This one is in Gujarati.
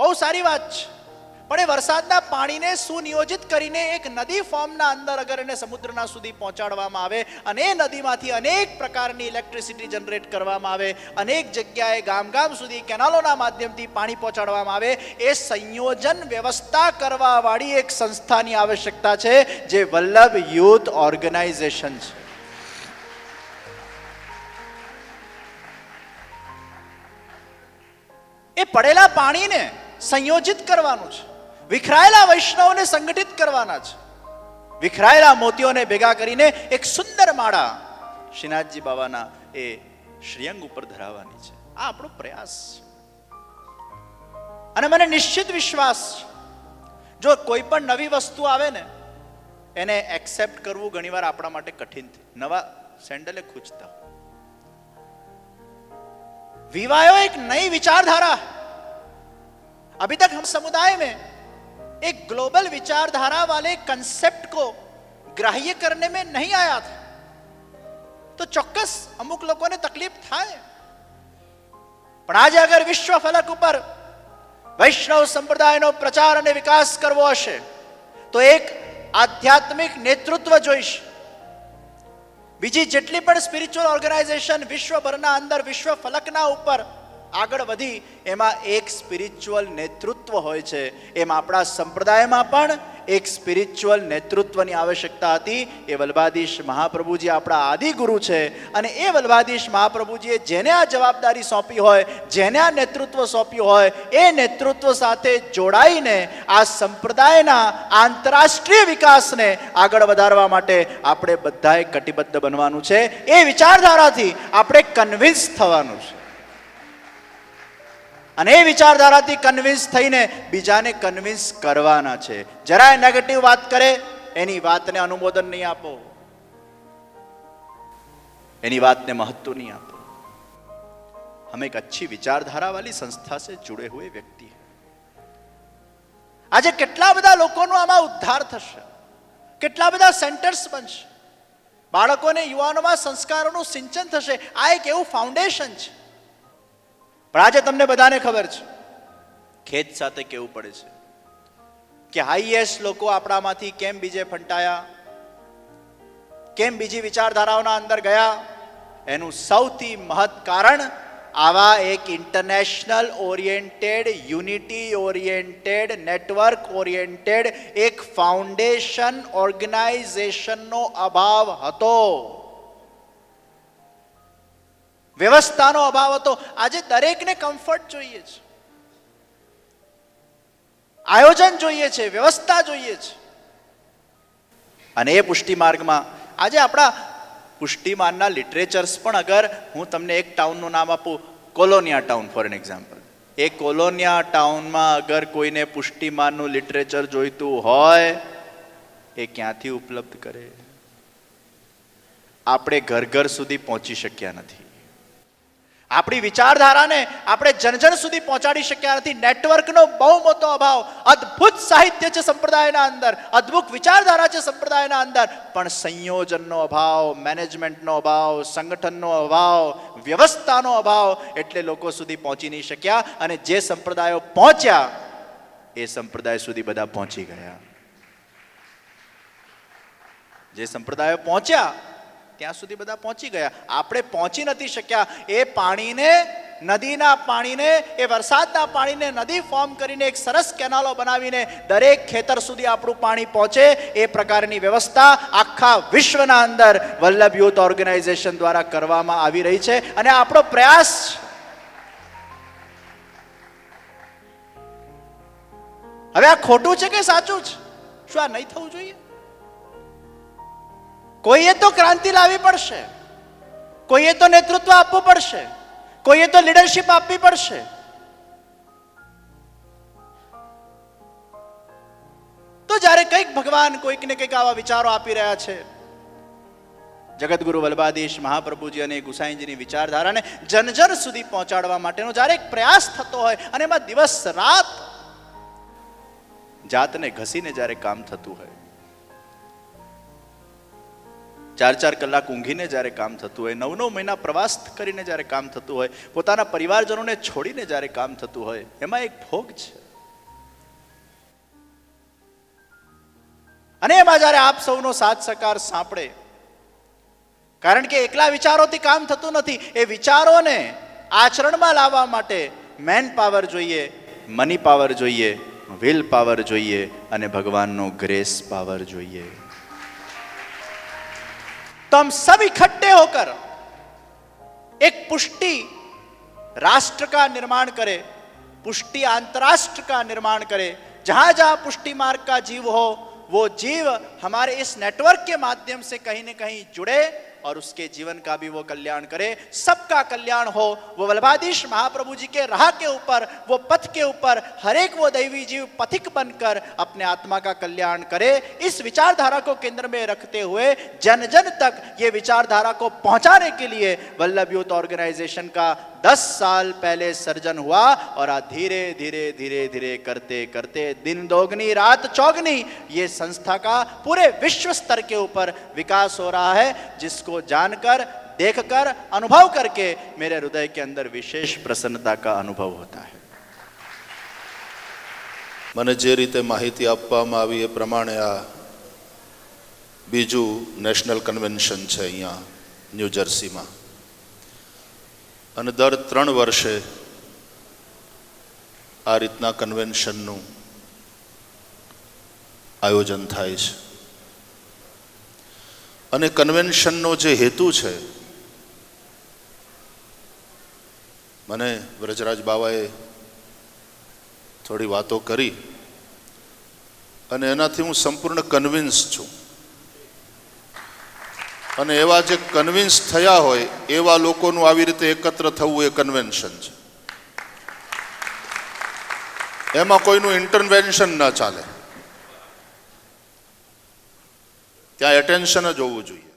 બહુ સારી વાત છે, પણ એ વરસાદના પાણીને સુનિયોજિત કરીને એક નદી ફોર્મના અંદર અગર એને સમુદ્રના સુધી પહોંચાડવામાં આવે અને એ નદીમાંથી અનેક પ્રકારની ઇલેક્ટ્રિસિટી જનરેટ કરવામાં આવે, અનેક જગ્યાએ ગામ ગામ સુધી કેનાલોના માધ્યમથી પાણી પહોંચાડવામાં આવે, એ સંયોજન વ્યવસ્થા કરવાવાળી એક સંસ્થાની આવશ્યકતા છે, જે વલ્લભ યુથ ઓર્ગેનાઇઝેશન છે. એ પડેલા પાણીને સંયોજિત કરવાનું છે, વિખરાયેલા વૈષ્ણવોને સંગઠિત કરવાના છે, વિખરાયેલા મોતીઓને ભેગા કરીને એક સુંદર માળા શ્રીનાથજી બાબાના એ શ્રીઅંગ ઉપર ધરાવવાની છે. આ આપણો પ્રયાસ છે. અને મને નિશ્ચિત વિશ્વાસ છે, જો કોઈ પણ નવી વસ્તુ આવે ને એને એક્સેપ્ટ કરવું ઘણીવાર આપણા માટે કઠિન છે. નવા સેન્ડલે ખૂંચતા. विवायो एक नई विचारधारा. अभी तक हम समुदाय में एक ग्लोबल विचारधारा वाले कंसेप्ट को ग्राह्य करने में नहीं आया था, तो ચોક્કસ અમુક લોકોને તકલીફ થાય. પણ આજે અગર વિશ્વ ફલક ઉપર વૈષ્ણવ સંપ્રદાયનો પ્રચાર અને વિકાસ કરવો હશે તો એક આધ્યાત્મિક નેતૃત્વ જોઈશે. બીજી જેટલી પણ સ્પિરિચ્યુઅલ ઓર્ગેનાઇઝેશન વિશ્વભરના અંદર વિશ્વ ફલકના ઉપર આગળ વધી એમાં એક સ્પિરિચ્યુઅલ નેતૃત્વ હોય છે. એમ આપણા સંપ્રદાયમાં પણ એક સ્પિરિચ્યુઅલ નેતૃત્વની આવશ્યકતા હતી. એ વલ્લભાધીશ મહાપ્રભુજી આપણા આદિ ગુરુ છે, અને એ વલ્લભાધીશ મહાપ્રભુજીએ જેને આ જવાબદારી સોંપી હોય, જેને આ નેતૃત્વ સોંપ્યું હોય, એ નેતૃત્વ સાથે જોડાઈને આ સંપ્રદાયના આંતરરાષ્ટ્રીય વિકાસને આગળ વધારવા માટે આપણે બધાએ કટિબદ્ધ બનવાનું છે. એ વિચારધારાથી આપણે કન્વિન્સ થવાનું છે, અને એ વિચારધારાથી કન્વિન્સ થઈને બીજાને કન્વિન્સ કરવાના છે. જરાય નેગેટિવ વાત કરે એની વાતને અનુમોદન નહીં આપો, એની વાતને મહત્વ નહીં આપો. हम एक अच्छी विचारधारा वाली संस्था से जुड़े हुए व्यक्ति हैं. આજે કેટલા બધા લોકોનો આમાં ઉદ્ધાર થશે, કેટલા બધા સેન્ટર્સ બનશે, બાળકોને યુવાનોમાં સંસ્કારોનું સિંચન થશે. આ એક એવું ફાઉન્ડેશન છે. પણ આજે તમને બધાને ખબર છે, ખેદ સાથે કહેવું પડે છે કે હાઈએસ્ટ લોકો આપણામાંથી કેમ બીજે ફંટાયા, કેમ બીજી વિચારધારાઓના અંદર ગયા, એનું સૌથી મહત્ કારણ આવા એક international oriented, unity oriented, network oriented એક ફાઉન્ડેશન ઓર્ગેનાઇઝેશનનો અભાવ હતો, વ્યવસ્થાનો અભાવ હતો. આજે દરેકને કમ્ફર્ટ જોઈએ છે, આયોજન જોઈએ છે, વ્યવસ્થા જોઈએ છે. અને એ પુષ્ટિ માર્ગમાં આજે આપણા પુષ્ટિમાનના લિટરેચર્સ પણ, અગર હું તમને એક ટાઉનનું નામ આપું, કોલોનિયા ટાઉન ફોર એન એક્ઝામ્પલ, એ કોલોનિયા ટાઉનમાં અગર કોઈને પુષ્ટિમાનનું લિટરેચર જોઈતું હોય એ ક્યાંથી ઉપલબ્ધ કરે? આપણે ઘર ઘર સુધી પહોંચી શક્યા નથી, આપણી વિચારધારાને આપણે જનજન સુધી પહોંચાડી શક્યા નથી. નેટવર્કનો બહુ મોટો અભાવ. અદ્ભુત સાહિત્ય છે સંપ્રદાયના અંદર, અદ્ભુત વિચારધારા છે સંપ્રદાયના અંદર, પણ સંયોજનનો અભાવ, મેનેજમેન્ટનો અભાવ, સંગઠનનો અભાવ, વ્યવસ્થાનો અભાવ, એટલે લોકો સુધી પહોંચી નહીં શક્યા. અને જે સંપ્રદાયો પહોંચ્યા એ સંપ્રદાય સુધી બધા પહોંચી ગયા. જે સંપ્રદાયો પહોંચ્યા ત્યાં સુધી બધા પહોંચી ગયા. આપણે પહોંચી નથી શક્યા. એ પાણીને, નદીના પાણીને, એ વરસાદના પાણીને નદી ફોર્મ કરીને એક સરસ કેનાલો બનાવીને દરેક ખેતર સુધી આપણું પાણી પહોંચે એ પ્રકારની વ્યવસ્થા આખા વિશ્વના અંદર વલ્લભ યુથ ઓર્ગેનાઇઝેશન દ્વારા કરવામાં આવી રહી છે, અને આપણો પ્રયાસ છે. હવે આ ખોટું છે કે સાચું છે? શું આ નહીં થવું જોઈએ? કોઈએ તો ક્રાંતિ લાવવી પડશે, કોઈએ તો નેતૃત્વ આપવું પડશે, કોઈએ તો લીડરશિપ આપવી પડશે. તો જ્યારે કંઈક ભગવાન કોઈકને કંઈક આવા વિચારો આપી રહ્યા છે, જગતગુરુ વલ્લભાધીશ મહાપ્રભુજી અને ગુસાઈજીની વિચારધારાને જનજન સુધી પહોંચાડવા માટેનો જ્યારે એક પ્રયાસ થતો હોય, અને એમાં દિવસ રાત જાતને ઘસીને જ્યારે કામ થતું હોય, 4-4 કલાક ઊંઘીને જ્યારે કામ થતું હોય, 9-9 મહિના પ્રવાસ કરીને જ્યારે કામ થતું હોય, પોતાના પરિવારજનોને છોડીને જ્યારે કામ થતું હોય, એમાં એક ભોગ છે. અને એમાં જ્યારે આપ સૌનો સાથ સહકાર સાંપડે, કારણ કે એકલા વિચારોથી કામ થતું નથી, એ વિચારોને આચરણમાં લાવવા માટે મેન પાવર જોઈએ, મની પાવર જોઈએ, વિલ પાવર જોઈએ અને ભગવાનનો ग्रेस पावर જોઈએ। तो हम सब इकट्ठे होकर एक पुष्टि राष्ट्र का निर्माण करें, पुष्टि अंतरराष्ट्र का निर्माण करें। जहां जहां पुष्टि मार्ग का जीव हो, वो जीव हमारे इस नेटवर्क के माध्यम से कहीं न कहीं जुड़े और उसके जीवन का भी वो कल्याण करे, सबका कल्याण हो। वो वल्लभाधीश महाप्रभु जी के राह के ऊपर, वो पथ के ऊपर हर एक वो दैवी जीव पथिक बनकर अपने आत्मा का कल्याण करे। इस विचारधारा को केंद्र में रखते हुए जन जन तक ये विचारधारा को पहुंचाने के लिए वल्लभ यूथ ऑर्गेनाइजेशन का 10 साल पहले सर्जन हुआ और आज धीरे धीरे धीरे धीरे करते करते दिन दोगुनी रात चौगुनी ये संस्था का पूरे विश्व स्तर के ऊपर विकास हो रहा है, जिसको जानकर, देखकर, अनुभव करके मेरे हृदय के अंदर विशेष प्रसन्नता का अनुभव होता है। મને જે રીતે માહિતી આપવામાં આવી એ પ્રમાણે આ બીજું નેશનલ કન્વેન્શન છે અહીંયા ન્યૂ જર્સીમાં, અને દર 3 વર્ષે આ રીતના કન્વેન્શનનું આયોજન થાય છે। અને કન્વેન્શનનો જે હેતુ છે, મને વ્રજરાજ બાવાએ થોડી વાતો કરી અને એનાથી હું સંપૂર્ણ કન્વિન્સ છું। અને એવા જે કન્વિન્સ થયા હોય એવા લોકોનું આવી રીતે એકત્ર થવું એ કન્વેન્શન છે। એમાં કોઈનું ઇન્ટરવેન્શન ન ચાલે, ત્યાં એટેન્શન જ હોવું જોઈએ।